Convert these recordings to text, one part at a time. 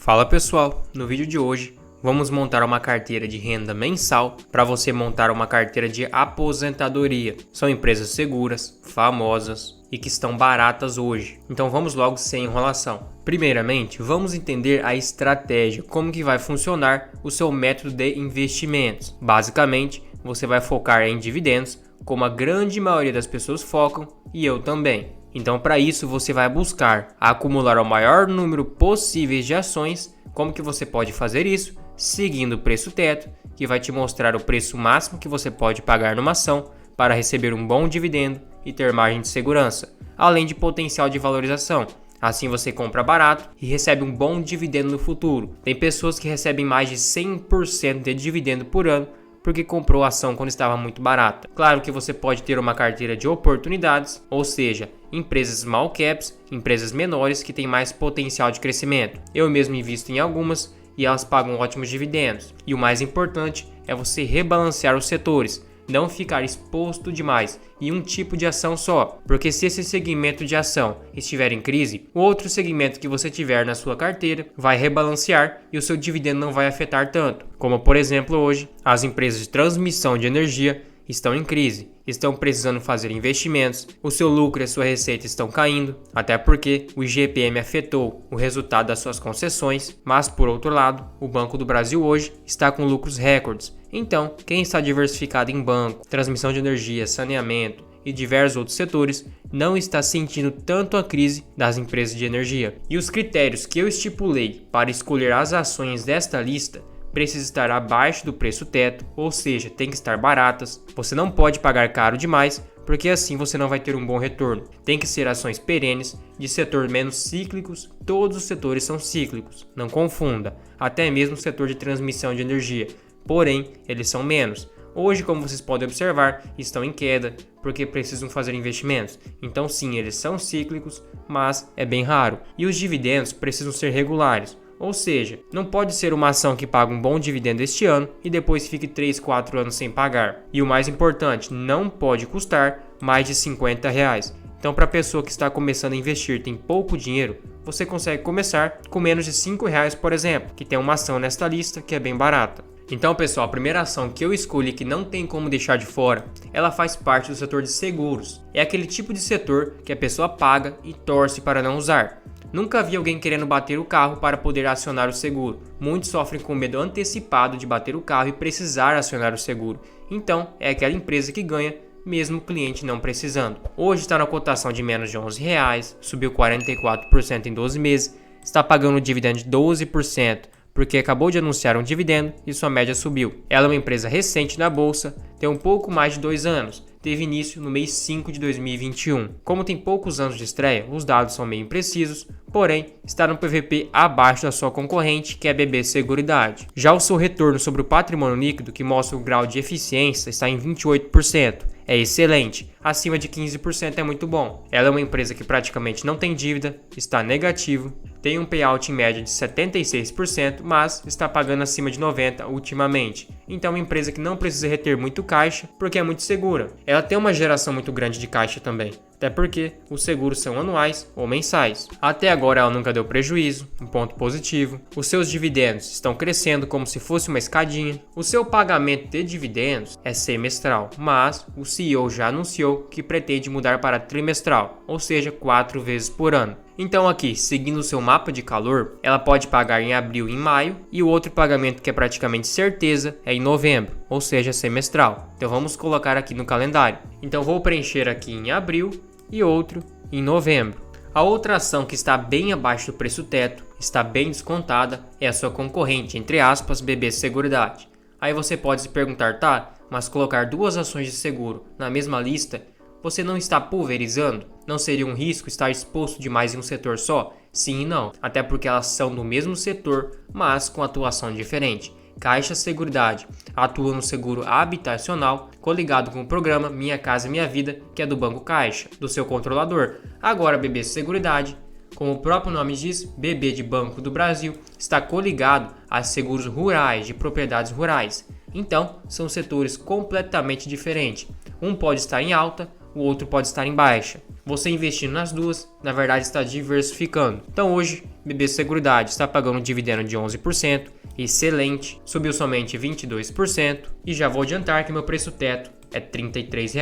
Fala pessoal, no vídeo de hoje vamos montar uma carteira de renda mensal para você montar uma carteira de aposentadoria. São empresas seguras, famosas e que estão baratas hoje. Então vamos logo sem enrolação. Primeiramente, vamos entender a estratégia, como que vai funcionar o seu método de investimentos. Basicamente, você vai focar em dividendos, como a grande maioria das pessoas focam e eu também. Então, para isso, você vai buscar acumular o maior número possível de ações. Como que você pode fazer isso? Seguindo o preço teto, que vai te mostrar o preço máximo que você pode pagar numa ação para receber um bom dividendo e ter margem de segurança, além de potencial de valorização. Assim você compra barato e recebe um bom dividendo no futuro. Tem pessoas que recebem mais de 100% de dividendo por ano porque comprou a ação quando estava muito barata. Claro que você pode ter uma carteira de oportunidades, ou seja, empresas small caps, empresas menores que têm mais potencial de crescimento. Eu mesmo invisto em algumas e elas pagam ótimos dividendos. E o mais importante é você rebalancear os setores, não ficar exposto demais em um tipo de ação só, porque se esse segmento de ação estiver em crise, o outro segmento que você tiver na sua carteira vai rebalancear e o seu dividendo não vai afetar tanto. Como por exemplo hoje, as empresas de transmissão de energia estão em crise, estão precisando fazer investimentos, o seu lucro e a sua receita estão caindo, até porque o IGPM afetou o resultado das suas concessões, mas por outro lado, o Banco do Brasil hoje está com lucros recordes. Então, quem está diversificado em banco, transmissão de energia, saneamento e diversos outros setores, não está sentindo tanto a crise das empresas de energia. E os critérios que eu estipulei para escolher as ações desta lista precisa estar abaixo do preço teto, ou seja, tem que estar baratas. Você não pode pagar caro demais, porque assim você não vai ter um bom retorno. Tem que ser ações perenes, de setor menos cíclicos. Todos os setores são cíclicos, não confunda. Até mesmo o setor de transmissão de energia. Porém, eles são menos. Hoje, como vocês podem observar, estão em queda, porque precisam fazer investimentos. Então sim, eles são cíclicos, mas é bem raro. E os dividendos precisam ser regulares. Ou seja, não pode ser uma ação que paga um bom dividendo este ano e depois fique 3, 4 anos sem pagar. E o mais importante, não pode custar mais de R$50. Então, para a pessoa que está começando a investir tem pouco dinheiro, você consegue começar com menos de R$5, por exemplo, que tem uma ação nesta lista que é bem barata. Então, pessoal, a primeira ação que eu escolhi que não tem como deixar de fora, ela faz parte do setor de seguros. É aquele tipo de setor que a pessoa paga e torce para não usar. Nunca vi alguém querendo bater o carro para poder acionar o seguro. Muitos sofrem com medo antecipado de bater o carro e precisar acionar o seguro. Então, é aquela empresa que ganha, mesmo o cliente não precisando. Hoje está na cotação de menos de R$11, subiu 44% em 12 meses, está pagando um dividendo de 12%, porque acabou de anunciar um dividendo e sua média subiu. Ela é uma empresa recente na bolsa, tem um pouco mais de 2 anos, teve início no mês 5 de 2021. Como tem poucos anos de estreia, os dados são meio imprecisos, porém está no PVP abaixo da sua concorrente, que é a BB Seguridade. Já o seu retorno sobre o patrimônio líquido, que mostra o grau de eficiência, está em 28%. É excelente, acima de 15% é muito bom. Ela é uma empresa que praticamente não tem dívida, está negativo, tem um payout em média de 76%, mas está pagando acima de 90% ultimamente. Então é uma empresa que não precisa reter muito caixa, porque é muito segura. Ela tem uma geração muito grande de caixa também, até porque os seguros são anuais ou mensais. Até agora ela nunca deu prejuízo, um ponto positivo. Os seus dividendos estão crescendo como se fosse uma escadinha. O seu pagamento de dividendos é semestral, mas o CEO já anunciou que pretende mudar para trimestral, ou seja, 4 vezes por ano. Então aqui, seguindo o seu mapa de calor, ela pode pagar em abril e em maio, e o outro pagamento que é praticamente certeza é em novembro, ou seja, semestral. Então vamos colocar aqui no calendário. Então vou preencher aqui em abril e outro em novembro. A outra ação que está bem abaixo do preço teto, está bem descontada, é a sua concorrente, entre aspas, BB Seguridade. Aí você pode se perguntar, tá, mas colocar duas ações de seguro na mesma lista, você não está pulverizando? Não seria um risco estar exposto demais em um setor só? Sim e não, até porque elas são do mesmo setor, mas com atuação diferente. Caixa Seguridade atua no seguro habitacional, coligado com o programa Minha Casa Minha Vida, que é do Banco Caixa, do seu controlador. Agora a BB Seguridade, como o próprio nome diz, BB de Banco do Brasil, está coligado a seguros rurais, de propriedades rurais. Então, são setores completamente diferentes. Um pode estar em alta, o outro pode estar em baixa. Você investindo nas duas, na verdade está diversificando. Então hoje, BB Seguridade está pagando um dividendo de 11%, excelente, subiu somente 22%, e já vou adiantar que meu preço teto é R$ 33.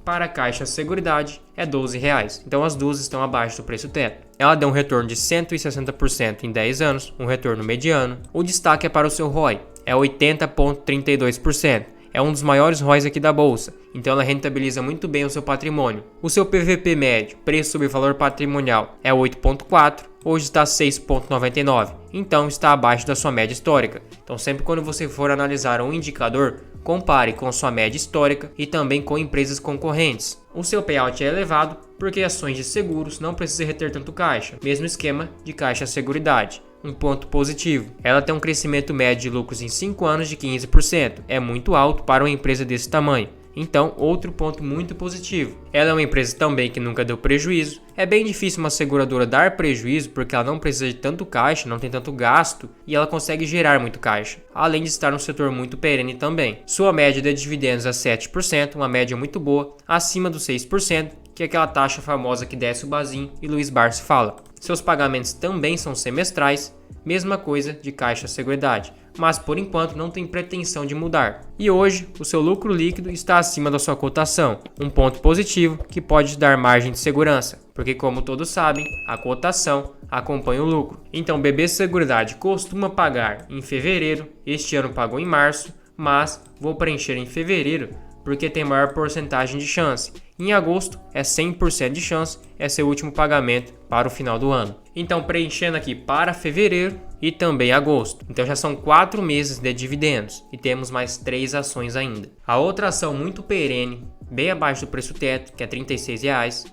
Para a Caixa Seguridade é R$ 12. Então as duas estão abaixo do preço teto. Ela deu um retorno de 160% em 10 anos, um retorno mediano. O destaque é para o seu ROI, é 80,32%. É um dos maiores ROIs aqui da bolsa, então ela rentabiliza muito bem o seu patrimônio. O seu PVP médio, preço sobre valor patrimonial, é 8,4, hoje está 6,99, então está abaixo da sua média histórica. Então sempre quando você for analisar um indicador, compare com sua média histórica e também com empresas concorrentes. O seu payout é elevado porque ações de seguros não precisam reter tanto caixa, mesmo esquema de Caixa Seguridade. Um ponto positivo, ela tem um crescimento médio de lucros em 5 anos de 15%, é muito alto para uma empresa desse tamanho. Então, outro ponto muito positivo. Ela é uma empresa também que nunca deu prejuízo. É bem difícil uma seguradora dar prejuízo porque ela não precisa de tanto caixa, não tem tanto gasto e ela consegue gerar muito caixa, além de estar num setor muito perene também. Sua média de dividendos é 7%, uma média muito boa, acima dos 6%, que é aquela taxa famosa que Décio Bazin e Luiz Barsi fala. Seus pagamentos também são semestrais, mesma coisa de Caixa Seguridade, mas por enquanto não tem pretensão de mudar. E hoje, o seu lucro líquido está acima da sua cotação, um ponto positivo que pode dar margem de segurança, porque como todos sabem, a cotação acompanha o lucro. Então, BB Seguridade costuma pagar em fevereiro, este ano pagou em março, mas vou preencher em fevereiro porque tem maior porcentagem de chance. Em agosto é 100% de chance, é seu último pagamento para o final do ano. Então preenchendo aqui para fevereiro e também agosto. Então já são 4 meses de dividendos e temos mais 3 ações ainda. A outra ação muito perene, bem abaixo do preço teto, que é R$ 36,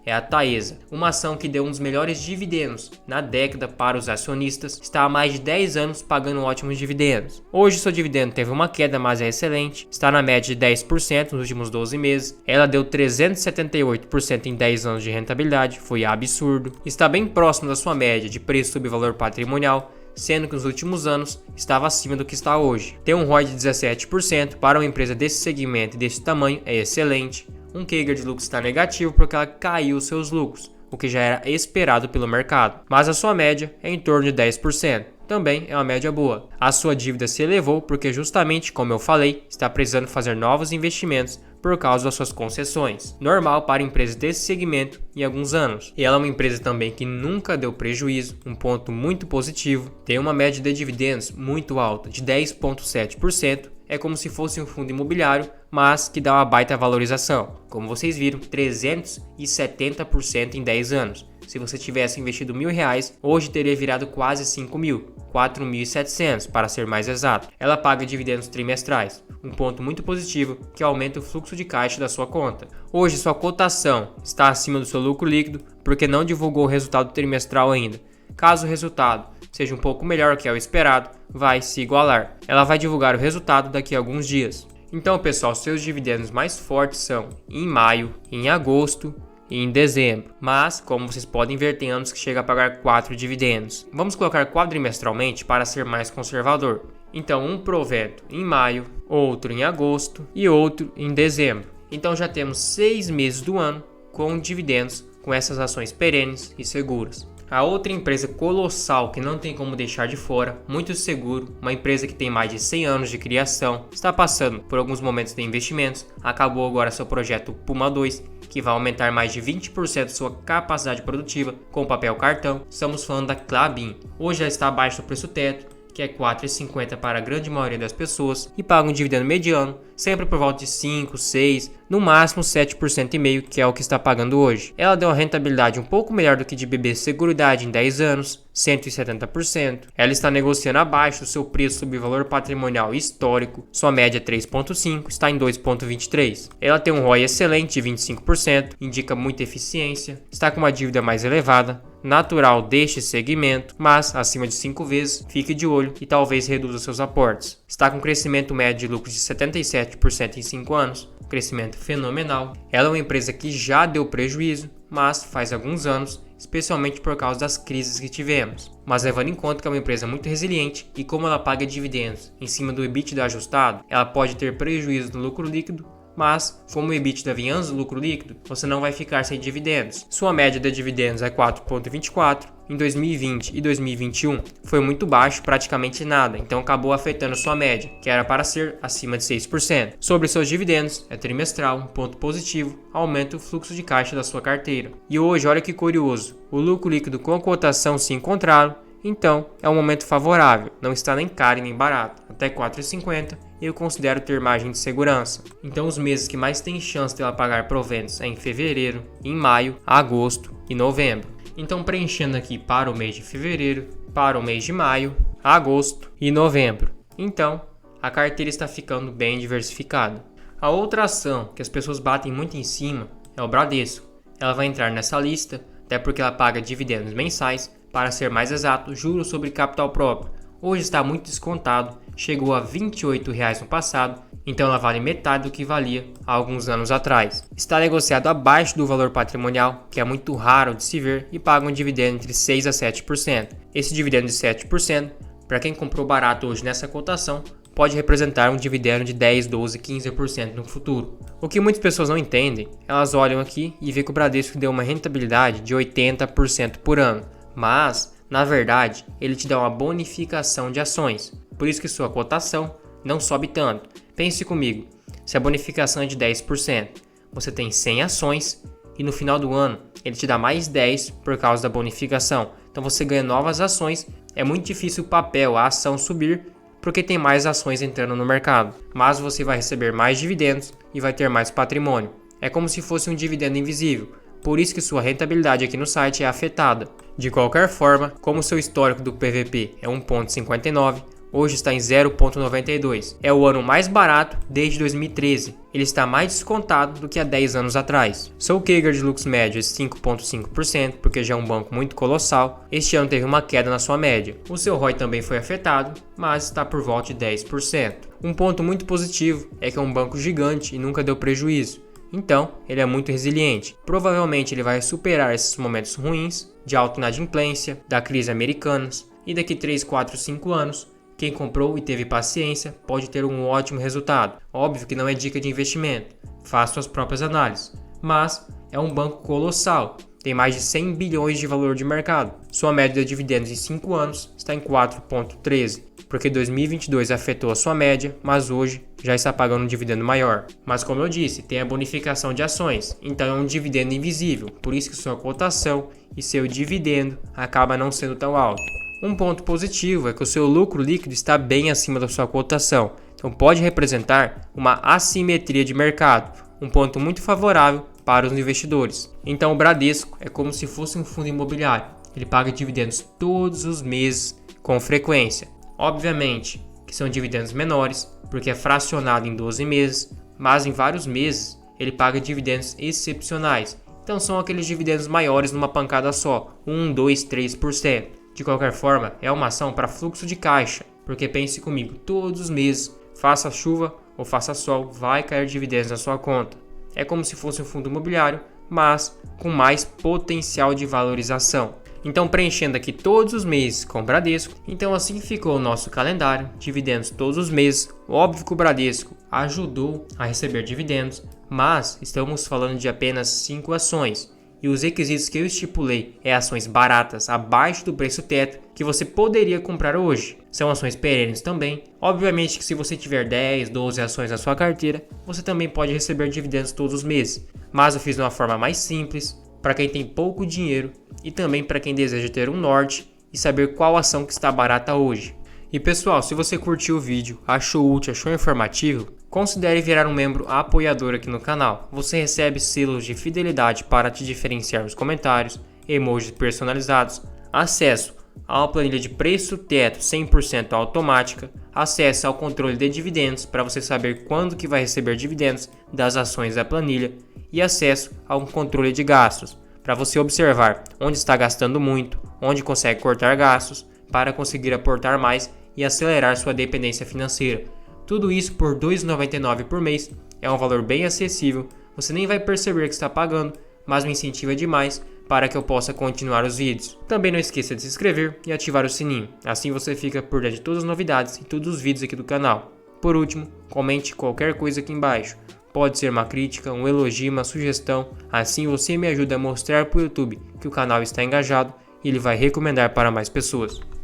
é a Taesa, uma ação que deu um dos melhores dividendos na década para os acionistas, está há mais de 10 anos pagando ótimos dividendos. Hoje seu dividendo teve uma queda, mas é excelente, está na média de 10% nos últimos 12 meses, ela deu 378% em 10 anos de rentabilidade, foi absurdo, está bem próximo da sua média de preço sobre valor patrimonial, sendo que nos últimos anos estava acima do que está hoje. Ter um ROI de 17% para uma empresa desse segmento e desse tamanho é excelente. Um CAGR de lucros está negativo porque ela caiu seus lucros, o que já era esperado pelo mercado, mas a sua média é em torno de 10%. Também é uma média boa. A sua dívida se elevou porque justamente, como eu falei, está precisando fazer novos investimentos por causa das suas concessões. Normal para empresas desse segmento em alguns anos. E ela é uma empresa também que nunca deu prejuízo, um ponto muito positivo. Tem uma média de dividendos muito alta, de 10,7%. É como se fosse um fundo imobiliário, mas que dá uma baita valorização. Como vocês viram, 370% em 10 anos. Se você tivesse investido R$1.000, hoje teria virado quase 5.000, 4.700 para ser mais exato. Ela paga dividendos trimestrais, um ponto muito positivo que aumenta o fluxo de caixa da sua conta. Hoje sua cotação está acima do seu lucro líquido porque não divulgou o resultado trimestral ainda. Caso o resultado seja um pouco melhor que é o esperado, vai se igualar. Ela vai divulgar o resultado daqui a alguns dias. Então, pessoal, seus dividendos mais fortes são em maio, em agosto e em dezembro. Mas, como vocês podem ver, tem anos que chega a pagar 4 dividendos. Vamos colocar quadrimestralmente para ser mais conservador. Então, um provento em maio, outro em agosto e outro em dezembro. Então, já temos 6 meses do ano com dividendos com essas ações perenes e seguras. A outra empresa colossal que não tem como deixar de fora, muito seguro, uma empresa que tem mais de 100 anos de criação, está passando por alguns momentos de investimentos, acabou agora seu projeto Puma 2, que vai aumentar mais de 20% sua capacidade produtiva com papel cartão. Estamos falando da Klabin. Hoje ela está abaixo do preço teto, que é R$ 4,50 para a grande maioria das pessoas, e paga um dividendo mediano, sempre por volta de 5, 6, no máximo 7,5%, que é o que está pagando hoje. Ela deu uma rentabilidade um pouco melhor do que de BB Seguridade em 10 anos, 170%. Ela está negociando abaixo do seu preço sobre valor patrimonial histórico, sua média é 3,5, está em 2,23. Ela tem um ROI excelente de 25%, indica muita eficiência, está com uma dívida mais elevada, natural deste segmento, mas acima de 5 vezes, fique de olho e talvez reduza seus aportes. Está com crescimento médio de lucros de 77% em 5 anos, crescimento fenomenal. Ela é uma empresa que já deu prejuízo, mas faz alguns anos, especialmente por causa das crises que tivemos. Mas levando em conta que é uma empresa muito resiliente e como ela paga dividendos em cima do EBITDA ajustado, ela pode ter prejuízo no lucro líquido, Mas, como o EBITDA vem antes do lucro líquido, você não vai ficar sem dividendos. Sua média de dividendos é 4,24. Em 2020 e 2021 foi muito baixo, praticamente nada, então acabou afetando sua média, que era para ser acima de 6%. Sobre seus dividendos, é trimestral, um ponto positivo, aumenta o fluxo de caixa da sua carteira. E hoje, olha que curioso, o lucro líquido com cotação se encontraram, então é um momento favorável, não está nem caro nem barato, até 4,50 eu considero ter margem de segurança. Então os meses que mais tem chance de ela pagar proventos é em fevereiro, em maio, agosto e novembro. Então preenchendo aqui para o mês de fevereiro, para o mês de maio, agosto e novembro. Então a carteira está ficando bem diversificada. A outra ação que as pessoas batem muito em cima é o Bradesco. Ela vai entrar nessa lista, até porque ela paga dividendos mensais, para ser mais exato, juros sobre capital próprio. Hoje está muito descontado, chegou a R$ 28,00 no passado, então ela vale metade do que valia há alguns anos atrás. Está negociado abaixo do valor patrimonial, que é muito raro de se ver, e paga um dividendo entre 6% a 7%. Esse dividendo de 7%, para quem comprou barato hoje nessa cotação, pode representar um dividendo de 10, 12, 15% no futuro. O que muitas pessoas não entendem, elas olham aqui e vê que o Bradesco deu uma rentabilidade de 80% por ano, mas na verdade, ele te dá uma bonificação de ações, por isso que sua cotação não sobe tanto. Pense comigo, se a bonificação é de 10%, você tem 100 ações e no final do ano ele te dá mais 10 por causa da bonificação. Então você ganha novas ações, é muito difícil o papel, a ação subir, porque tem mais ações entrando no mercado, mas você vai receber mais dividendos e vai ter mais patrimônio. É como se fosse um dividendo invisível. Por isso que sua rentabilidade aqui no site é afetada. De qualquer forma, como seu histórico do PVP é 1,59, hoje está em 0,92. É o ano mais barato desde 2013. Ele está mais descontado do que há 10 anos atrás. Seu CAGR de lucros médio é 5,5%, porque já é um banco muito colossal. Este ano teve uma queda na sua média. O seu ROI também foi afetado, mas está por volta de 10%. Um ponto muito positivo é que é um banco gigante e nunca deu prejuízo. Então, ele é muito resiliente. Provavelmente ele vai superar esses momentos ruins de alta inadimplência, da crise americana, e daqui 3, 4, 5 anos, quem comprou e teve paciência pode ter um ótimo resultado. Óbvio que não é dica de investimento, faça suas próprias análises, mas é um banco colossal, tem mais de 100 bilhões de valor de mercado. Sua média de dividendos em 5 anos está em 4,13. Porque 2022 afetou a sua média, mas hoje já está pagando um dividendo maior. Mas como eu disse, tem a bonificação de ações, então é um dividendo invisível, por isso que sua cotação e seu dividendo acaba não sendo tão alto. Um ponto positivo é que o seu lucro líquido está bem acima da sua cotação, então pode representar uma assimetria de mercado, um ponto muito favorável para os investidores. Então o Bradesco é como se fosse um fundo imobiliário, ele paga dividendos todos os meses com frequência. Obviamente que são dividendos menores, porque é fracionado em 12 meses, mas em vários meses ele paga dividendos excepcionais. Então são aqueles dividendos maiores numa pancada só, 1, 2, 3%. De qualquer forma, é uma ação para fluxo de caixa, porque pense comigo, todos os meses, faça chuva ou faça sol, vai cair dividendos na sua conta. É como se fosse um fundo imobiliário, mas com mais potencial de valorização. Então preenchendo aqui todos os meses com o Bradesco, então assim ficou o nosso calendário, dividendos todos os meses. Óbvio que o Bradesco ajudou a receber dividendos, mas estamos falando de apenas 5 ações. E os requisitos que eu estipulei é ações baratas, abaixo do preço teto, que você poderia comprar hoje. São ações perenes também. Obviamente que se você tiver 10, 12 ações na sua carteira, você também pode receber dividendos todos os meses. Mas eu fiz de uma forma mais simples, para quem tem pouco dinheiro e também para quem deseja ter um norte e saber qual ação que está barata hoje. E pessoal, se você curtiu o vídeo, achou útil, achou informativo, considere virar um membro apoiador aqui no canal. Você recebe selos de fidelidade para te diferenciar nos comentários, emojis personalizados, acesso a uma planilha de preço teto 100% automática, acesso ao controle de dividendos para você saber quando que vai receber dividendos das ações da planilha e acesso a um controle de gastos para você observar onde está gastando muito, onde consegue cortar gastos para conseguir aportar mais e acelerar sua dependência financeira. Tudo isso por R$ 2,99 por mês, é um valor bem acessível, você nem vai perceber que está pagando, mas me incentiva demais para que eu possa continuar os vídeos. Também não esqueça de se inscrever e ativar o sininho, assim você fica por dentro de todas as novidades e todos os vídeos aqui do canal. Por último, comente qualquer coisa aqui embaixo. Pode ser uma crítica, um elogio, uma sugestão. Assim você me ajuda a mostrar para o YouTube que o canal está engajado e ele vai recomendar para mais pessoas.